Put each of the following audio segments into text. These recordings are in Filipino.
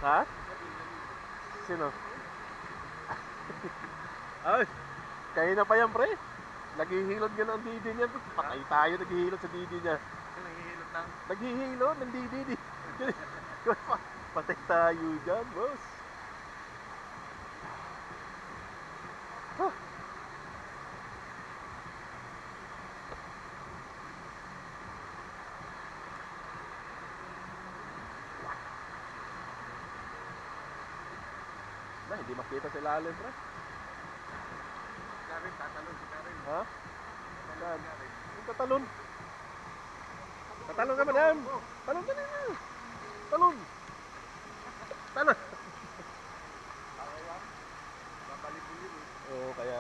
Ha? Sino? Ay, kaya na pa yan, pre. Naghihilod nga ng didi niya. Patay tayo naghihilod sa didi niya. Nangihilot ng... Naghihilod ng didi. Patay tayo dyan, boss. Huh. Na, hindi makita sa ilalim, pre. Karin, tatalon si Karin. Ha? Tatalon si Karin. Yung tatalon. Tatalon ka, madam. Talon ka na. Talon. Talon. Babalik mo yun eh. Oo, kaya...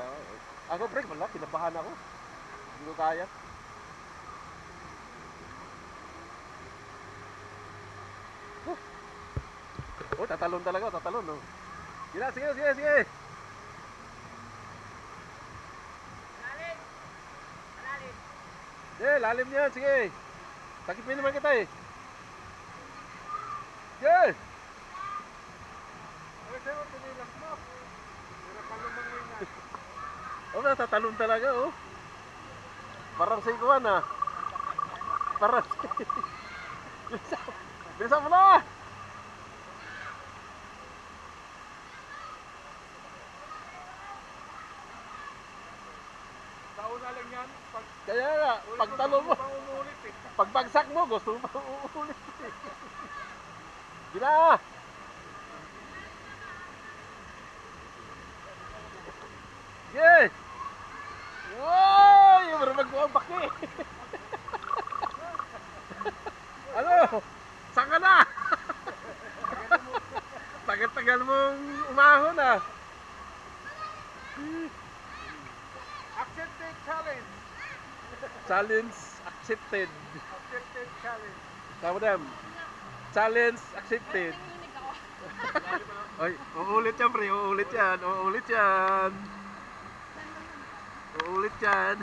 Ako, pre, wala. Kinabahan ako. Hindi ko kaya. Oh, tatalon talaga. Tatalon, no? Sige, sige, sige, sige. Malalim! Malalim! Sige, lalim yan. Sige. Takipin naman kita eh. Sige. Ay, sa'yo, tinilas mo. Pero palumang nga. Oh, tatalon talaga, oh. Parang sa ikuan, ah. Parang sa... Bilisan mo na! Sauna lang yan. Kaya nga, pagtalo mo, Umuulit eh. pagbagsak mo, gusto mo pang uulit. Gina! Sige! Woy! Marunong magbuang baki! Ano? Saan ka na? Tagal-tagal mong umahon ah. Accepted challenge. Challenge accepted. Accepted challenge. Tama dam. Challenge accepted. Nanginig ako. Ay, uulit yan pre, uulit yan, uulit yan. Uulit yan.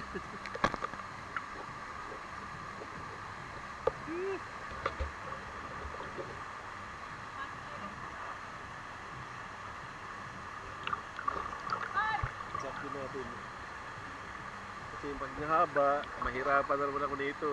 Sakto natin. Kasi yung pag nahaba, mahirapan na naman ako nito.